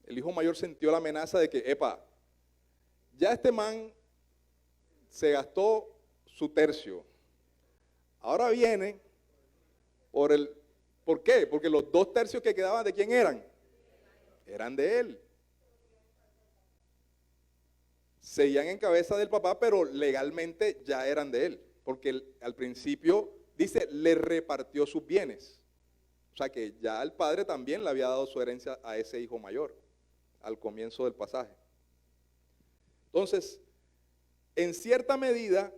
El hijo mayor sintió la amenaza de que, ya este man se gastó su tercio. Ahora viene ¿por qué? Porque los 2 tercios que quedaban, ¿de quién eran? Eran de él. Seguían en cabeza del papá, pero legalmente ya eran de él. Porque al principio, dice, le repartió sus bienes. O sea que ya el padre también le había dado su herencia a ese hijo mayor, al comienzo del pasaje. Entonces, en cierta medida,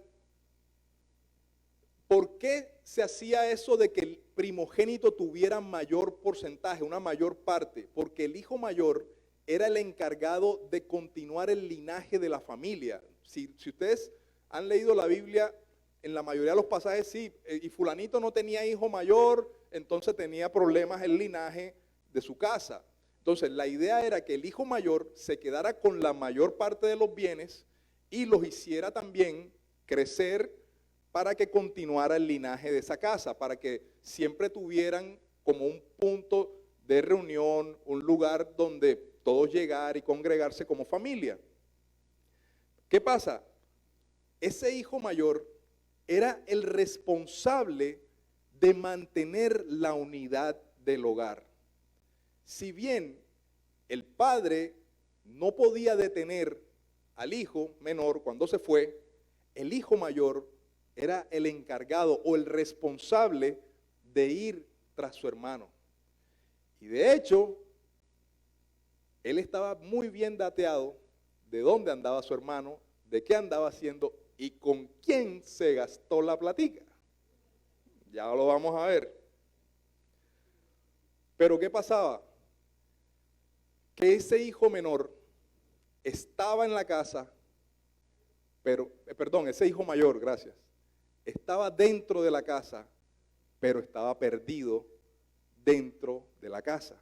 ¿por qué se hacía eso de que el primogénito tuviera mayor porcentaje, una mayor parte? Porque el hijo mayor era el encargado de continuar el linaje de la familia. Si ustedes han leído la Biblia, en la mayoría de los pasajes sí, y fulanito no tenía hijo mayor, entonces tenía problemas el linaje de su casa. Entonces la idea era que el hijo mayor se quedara con la mayor parte de los bienes y los hiciera también crecer para que continuara el linaje de esa casa, para que siempre tuvieran como un punto de reunión, un lugar donde todos llegar y congregarse como familia. ¿Qué pasa? Ese hijo mayor era el responsable de mantener la unidad del hogar. Si bien el padre no podía detener al hijo menor cuando se fue, el hijo mayor era el encargado o el responsable de ir tras su hermano. Y de hecho, él estaba muy bien dateado de dónde andaba su hermano, de qué andaba haciendo y con quién se gastó la platica. Ya lo vamos a ver. Pero ¿qué pasaba? Que ese hijo menor estaba en la casa, ese hijo mayor, gracias, estaba dentro de la casa, pero estaba perdido dentro de la casa.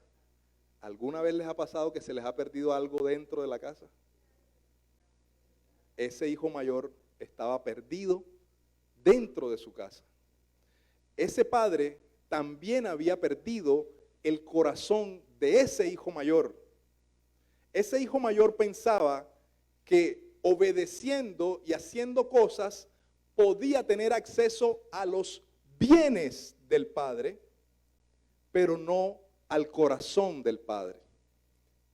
¿Alguna vez les ha pasado que se les ha perdido algo dentro de la casa? Ese hijo mayor estaba perdido dentro de su casa. Ese padre también había perdido el corazón de ese hijo mayor. Ese hijo mayor pensaba que obedeciendo y haciendo cosas podía tener acceso a los bienes del padre, pero no al corazón del padre.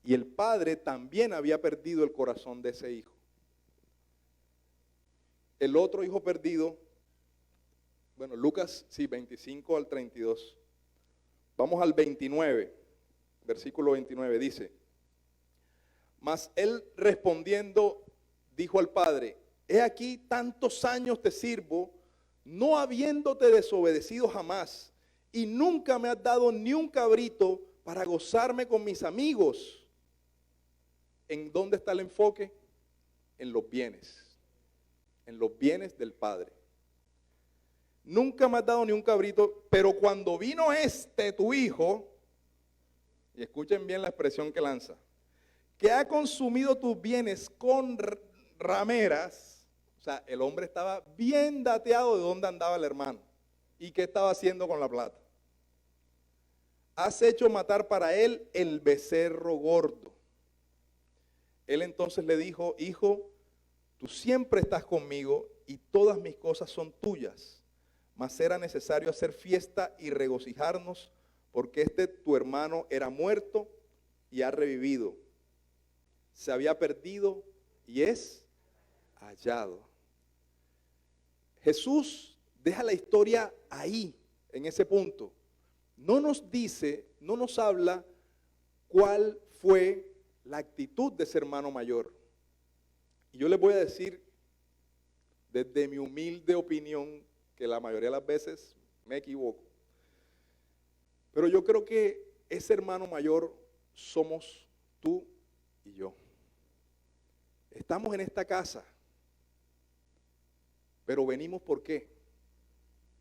Y el padre también había perdido el corazón de ese hijo. El otro hijo perdido, Lucas, 25 al 32. Vamos al 29, versículo 29, dice: mas él respondiendo dijo al padre: he aquí tantos años te sirvo, no habiéndote desobedecido jamás, y nunca me has dado ni un cabrito para gozarme con mis amigos. ¿En dónde está el enfoque? En los bienes del padre. Nunca me has dado ni un cabrito, pero cuando vino tu hijo, y escuchen bien la expresión que lanza, que ha consumido tus bienes con rameras. O sea, el hombre estaba bien dateado de dónde andaba el hermano y qué estaba haciendo con la plata. Has hecho matar para él el becerro gordo. Él entonces le dijo: hijo, tú siempre estás conmigo y todas mis cosas son tuyas, mas era necesario hacer fiesta y regocijarnos, porque tu hermano era muerto y ha revivido, se había perdido y es hallado. Jesús deja la historia ahí, en ese punto. No nos dice, no nos habla cuál fue la actitud de ese hermano mayor. Y yo les voy a decir, desde mi humilde opinión, que la mayoría de las veces me equivoco. Pero yo creo que ese hermano mayor somos tú y yo. Estamos en esta casa, pero venimos ¿por qué?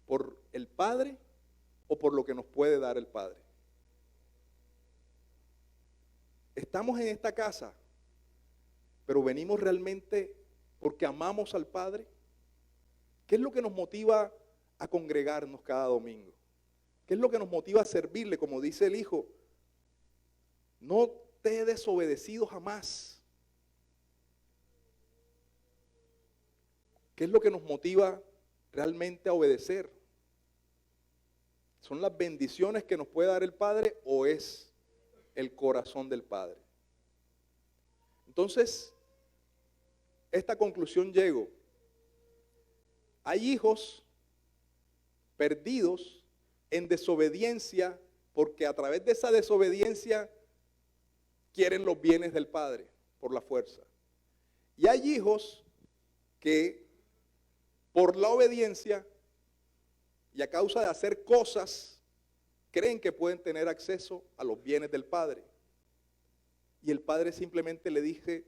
¿Por el Padre o por lo que nos puede dar el Padre? Estamos en esta casa, pero venimos realmente porque amamos al Padre. ¿Qué es lo que nos motiva a congregarnos cada domingo? ¿Qué es lo que nos motiva a servirle? Como dice el Hijo, no te he desobedecido jamás. ¿Qué es lo que nos motiva realmente a obedecer? ¿Son las bendiciones que nos puede dar el Padre o es el corazón del Padre? Entonces, esta conclusión llego. Hay hijos perdidos en desobediencia porque a través de esa desobediencia quieren los bienes del Padre por la fuerza. Y hay hijos que por la obediencia y a causa de hacer cosas creen que pueden tener acceso a los bienes del Padre. Y el Padre simplemente le dice,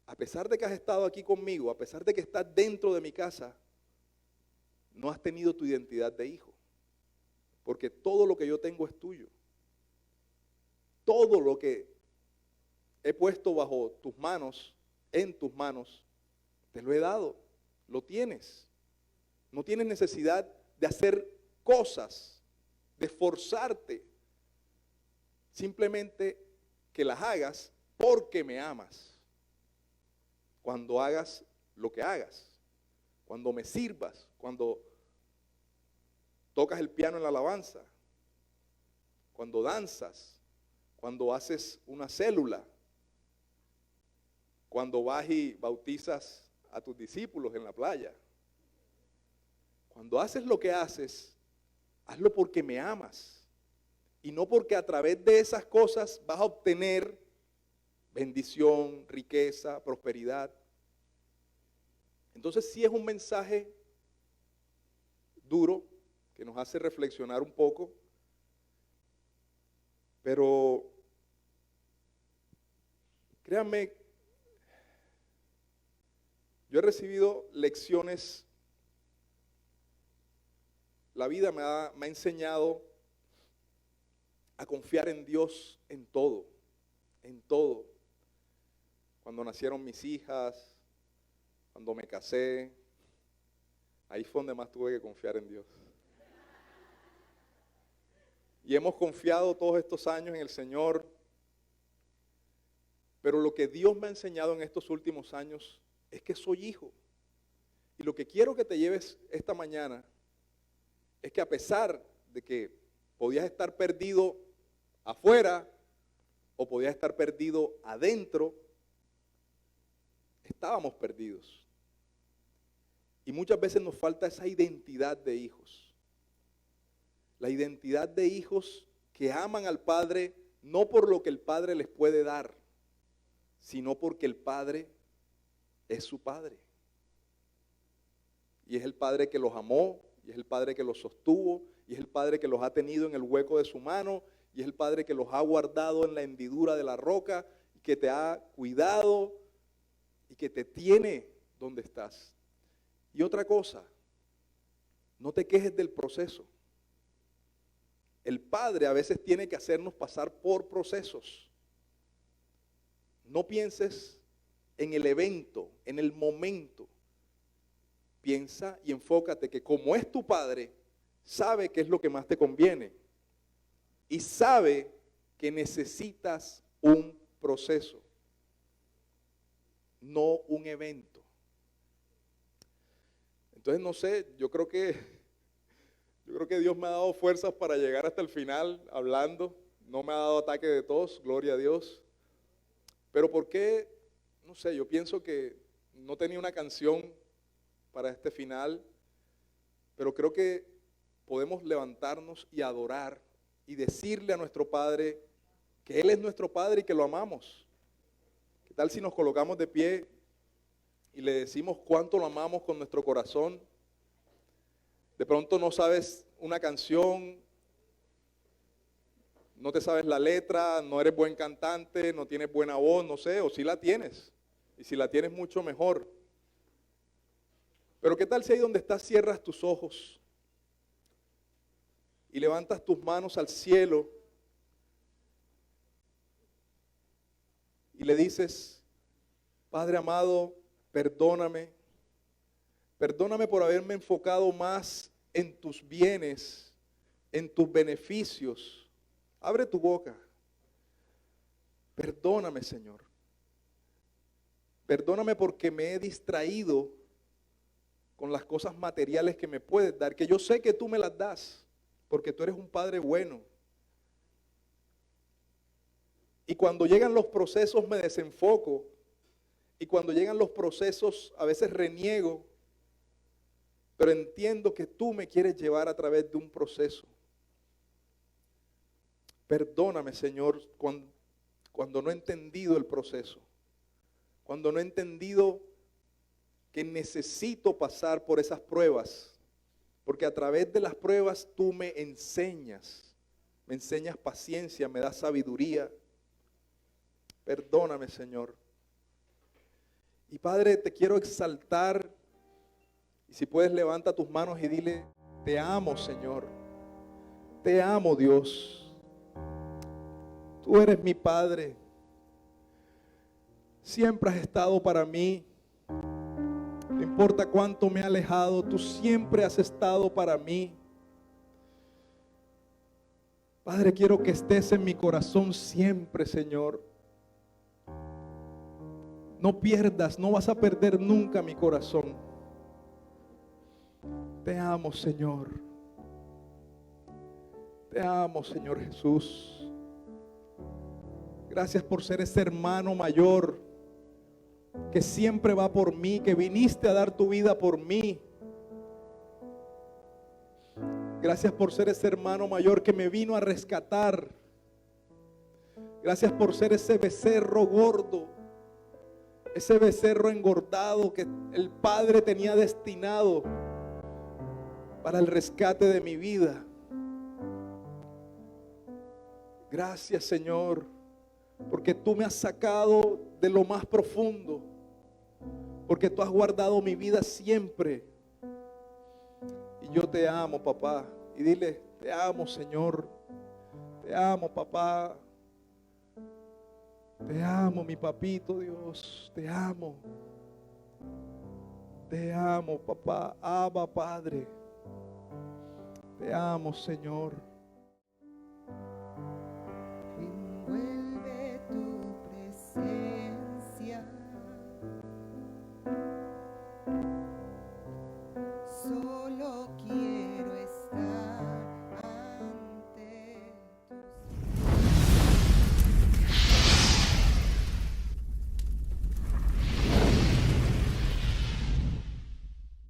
a pesar de que has estado aquí conmigo, a pesar de que estás dentro de mi casa, no has tenido tu identidad de hijo. Porque todo lo que yo tengo es tuyo. Todo lo que he puesto bajo tus manos, en tus manos, te lo he dado. Lo tienes. No tienes necesidad de hacer cosas, de esforzarte. Simplemente que las hagas porque me amas. Cuando hagas lo que hagas, cuando me sirvas, cuando tocas el piano en la alabanza, cuando danzas, cuando haces una célula, cuando vas y bautizas a tus discípulos en la playa. Cuando haces lo que haces, hazlo porque me amas y no porque a través de esas cosas vas a obtener bendición, riqueza, prosperidad. Entonces sí es un mensaje duro que nos hace reflexionar un poco, pero créanme, yo he recibido lecciones, la vida me ha enseñado a confiar en Dios en todo, en todo. Cuando nacieron mis hijas, cuando me casé, ahí fue donde más tuve que confiar en Dios. Y hemos confiado todos estos años en el Señor, pero lo que Dios me ha enseñado en estos últimos años es que soy hijo. Y lo que quiero que te lleves esta mañana es que a pesar de que podías estar perdido afuera o podías estar perdido adentro, estábamos perdidos. Y muchas veces nos falta esa identidad de hijos. La identidad de hijos que aman al Padre no por lo que el Padre les puede dar, sino porque el Padre es su Padre. Y es el Padre que los amó, y es el Padre que los sostuvo, y es el Padre que los ha tenido en el hueco de su mano, y es el Padre que los ha guardado en la hendidura de la roca, y que te ha cuidado, y que te tiene donde estás. Y otra cosa, no te quejes del proceso. El Padre a veces tiene que hacernos pasar por procesos. No pienses en el evento, en el momento. Piensa y enfócate que como es tu Padre, sabe qué es lo que más te conviene. Y sabe que necesitas un proceso, no un evento. Entonces no sé, yo creo que Dios me ha dado fuerzas para llegar hasta el final hablando. No me ha dado ataque de tos, gloria a Dios. Pero ¿por qué? No sé, yo pienso que no tenía una canción para este final. pero creo que podemos levantarnos y adorar y decirle a nuestro Padre que Él es nuestro Padre y que lo amamos. ¿Qué tal si nos colocamos de pie y le decimos cuánto lo amamos con nuestro corazón? De pronto no sabes una canción, no te sabes la letra, no eres buen cantante, no tienes buena voz, no sé, o si la tienes. Y si la tienes, mucho mejor. Pero ¿qué tal si ahí donde estás cierras tus ojos y levantas tus manos al cielo y le dices: Padre amado, perdóname. Perdóname por haberme enfocado más en tus bienes, en tus beneficios. Abre tu boca. Perdóname, Señor. Perdóname porque me he distraído con las cosas materiales que me puedes dar, que yo sé que tú me las das, porque tú eres un Padre bueno. Y cuando llegan los procesos me desenfoco, y cuando llegan los procesos a veces reniego, pero entiendo que tú me quieres llevar a través de un proceso. Perdóname, Señor, cuando no he entendido el proceso, cuando no he entendido que necesito pasar por esas pruebas, porque a través de las pruebas tú me enseñas paciencia, me das sabiduría. Perdóname, Señor. Y Padre, te quiero exaltar. Y si puedes, levanta tus manos y dile: te amo, Señor. Te amo, Dios. Tú eres mi Padre. Siempre has estado para mí. No importa cuánto me he alejado, tú siempre has estado para mí. Padre, quiero que estés en mi corazón siempre, Señor. No pierdas, no vas a perder nunca mi corazón. Te amo, Señor. Te amo, Señor Jesús. Gracias por ser ese hermano mayor que siempre va por mí, que viniste a dar tu vida por mí. Gracias por ser ese hermano mayor que me vino a rescatar. Gracias por ser ese becerro gordo, ese becerro engordado que el Padre tenía destinado para el rescate de mi vida. Gracias, Señor, porque tú me has sacado de lo más profundo, porque tú has guardado mi vida siempre. Y yo te amo, papá. Y dile: te amo, Señor. Te amo, papá. Te amo, mi papito Dios. Te amo. Te amo, papá. Abba, Padre. Te amo, Señor. Tengo el